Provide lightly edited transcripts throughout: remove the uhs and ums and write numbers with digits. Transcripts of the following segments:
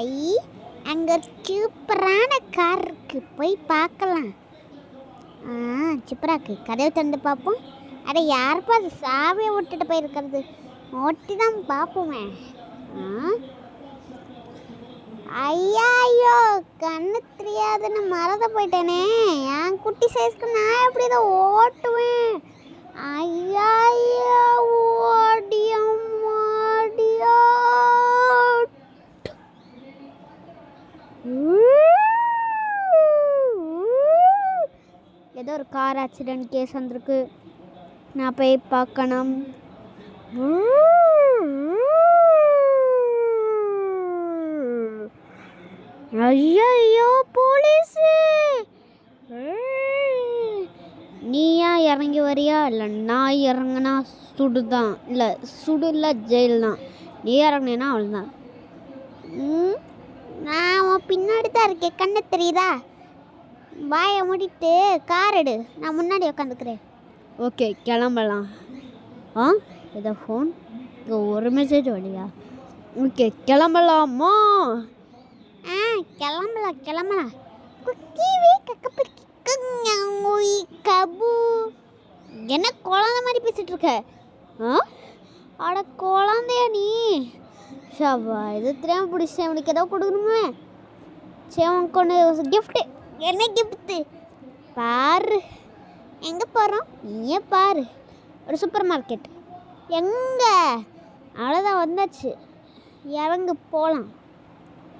ஐ அங்கே சூப்பரான கார் இருக்கு, போய் பார்க்கலாம். சூப்பராக்கு, கதவை திறந்து பார்ப்போம். அட யாருப்பா அது சாவியை விட்டுட்டு போயிருக்கிறது? ஓட்டி தான் பார்ப்போமே. ஐயோ கண்ணு தெரியாதுன்னு மறந்து போயிட்டேனே. என் குட்டி சைஸ்க்கு நான் எப்படி இதை ஓட்டுவேன்? ஐயா ஓடியம் ஓடியா. ஏதோ ஒரு கார் ஆக்சிடென்ட் கேஸ் வந்திருக்கு, நான் போய் பார்க்கணும். ஐயோ போலீஸு, நீயா இறங்கி வரியா? இல்லை நான் இறங்கினா சுடுதான், இல்லை சுடு இல்லை ஜெயில் தான். நீ இறங்கினா அவ்வளோதான். நான் உன் பின்னாடி தான் இருக்கேன், கண்ணு தெரியுதா? வாயை மூடிட்டு கார் எடு, நான் முன்னாடி உட்காந்துக்கிறேன். ஓகே கிளம்பலாம். ஏதோ ஃபோன், இங்கே ஒரு மெசேஜ் வழியா? ஓகே கிளம்பலாமா? கிளம்பலாம். என்ன குழந்தை மாதிரி பேசிட்டு இருக்க? அட குழந்தையா நீ? ஷாபா, இது தெரியாம பிடிச்சேன். உனக்கு ஏதோ கொடுக்கணுமே. சரி உனக்கு ஒன்று கிஃப்ட்டு. என்ன கிஃப்ட்டு பாரு? எங்கே போகிறோம் நீயே பாரு. ஒரு சூப்பர் மார்க்கெட். எங்கே? அவ்வளோதான் வந்தாச்சு, இறங்கு போகலாம்.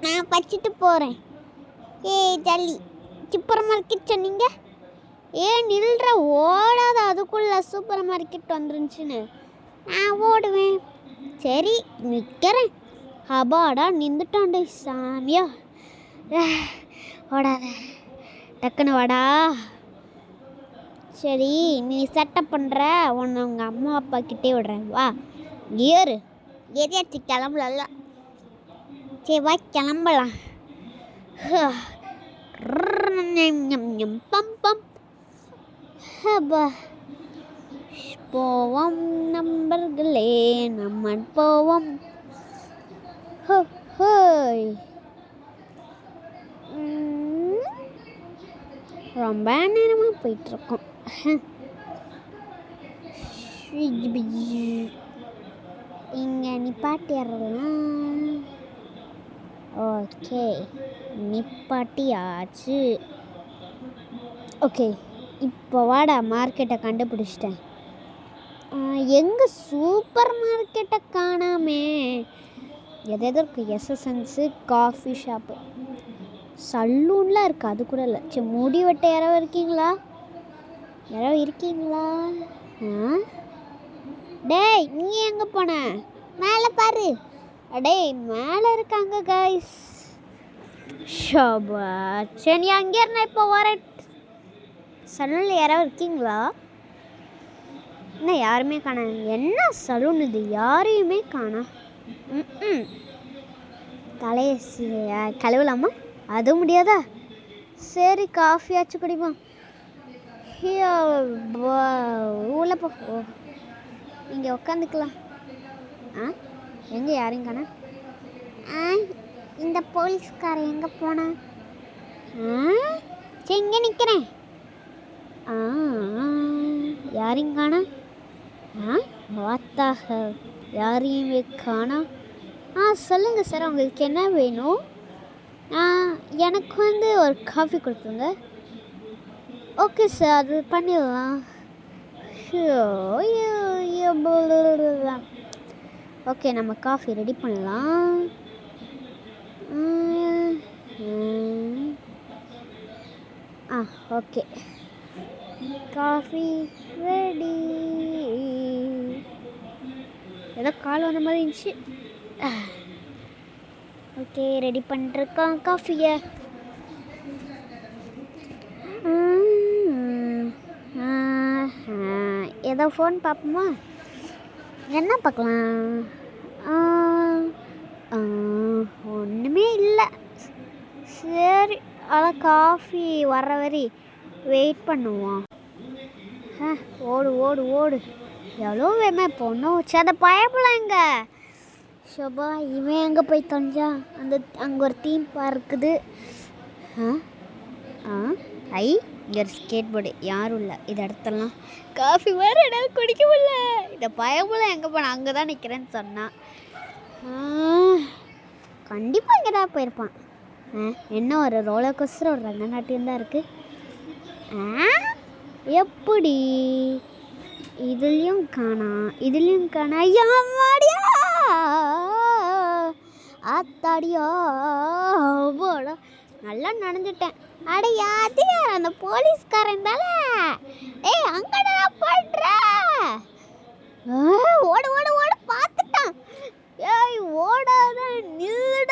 நான் பச்சிட்டு போகிறேன். ஜல்லி சூப்பர் மார்க்கெட் சொன்னீங்க, நில்ற ஓடாத, அதுக்குள்ளே சூப்பர் மார்க்கெட் வந்துருந்துச்சுன்னு நான் ஓடுவேன். சரி நிற்கிறேன். ஹபாடா நின்றுட்டாண்டே சாமியா. ஓடாத, டக்குன்னு வாடா. சரி நீ செட்டப் பண்ணுற, உன்னை உங்கள் அம்மா அப்பா கிட்டே விடுறேன். வா ஏறு. எதையாச்சு கிளம்பல. சரி வா கிளம்பலாம். போவோம் நண்பர்களே, நம்ம போவோம். ரொம்ப நேரமாக போயிட்டுருக்கோம். இங்கே நிப்பாட்டிடலாம். ஓகே நிப்பாட்டியாச்சு. ஓகே இப்போ வாடா, மார்க்கெட்டை கண்டுபிடிச்சிட்டேன். எங்கே சூப்பர் மார்க்கெட்டை காணாமே. எதோ இருக்குது, எஸ்எஸ்என்ஸு, காஃபி ஷாப்பு, சல்லூன்லாம் இருக்குது, அது கூட இல்லை. சரி முடி வெட்ட யாராவது இருக்கீங்களா? டேய் நீ எங்கே போன? மேலே பாரு. டேய் மேலே இருக்காங்க கைஸ். ஷாபா, சரி நீ அங்கே இருந்தா இப்போ வர. சலூனில் யாராவது இருக்கீங்களா? என்ன யாருமே காண? என்ன சலூன் இது, யாரையுமே காணா. தலையை கழுவலாமா? அது முடியாதா? சரி காஃபியாச்சும் குடிப்போம். உள்ள போ, இங்கே உட்காந்துக்கலாம். எங்கே யாரையும் காணா? இந்த போலீஸ்காரன் எங்கே போனா? சரி இங்கே நிற்கிறேன். யாரையும் காணா? வாத்தாக, யாரையுமே காணா. சொல்லுங்கள் சார், உங்களுக்கு என்ன வேணும்? எனக்கு ஒரு காஃபி கொடுத்துருங்க. ஓகே சார், அது பண்ணிடலாம். ஓகே நம்ம காஃபி ரெடி பண்ணலாம். Okay coffee ready. ஏதோ கால் வந்த மாதிரி இருந்துச்சு. ஓகே ரெடி பண்ணிருக்கோம் காஃபியை. ஏதோ ஃபோன் பார்ப்போமா? என்ன பார்க்கலாம்? ஒன்றுமே இல்லை. சரி அதான் காஃபி வர்ற வரை வெயிட் பண்ணுவோம். ஓடு ஓடு ஓடு. எவ்வளோ வேணுமா இப்போ? ஒன்றும் வச்சு அதை பயப்படலாங்க. ஷோபா இவன் எங்கே போய் தொலைஞ்சா? அங்கே ஒரு தீம் பார்க்குது. ஆ ஆ ஐ இங்கே ஒரு ஸ்கேட் போர்டு, யாரும் இல்லை. இது இடத்தெல்லாம் காஃபி வேறு என்னால் குடிக்க முடியல. இந்த பயமுள்ள எங்கே போன? அங்கே தான் நிற்கிறேன்னு சொன்னான். கண்டிப்பாக இங்கே தான் போயிருப்பான். என்ன ஒரு ரோலர் கோஸ்டர், ஒரு ரங்கநாட்டியம் தான் இருக்குது. எப்படி இதுலேயும் காணா, இதுலேயும் காணா. ஐயா ஆத்தாடியா போட நல்லா நனைஞ்சிட்டேன். அட யாரு அந்த போலீஸ்காரன் தானே? ஏய் அங்கடா பண்ற? ஓடு ஓடு ஓடு பார்த்துட்டான். ஏய் ஓடாத நில்லு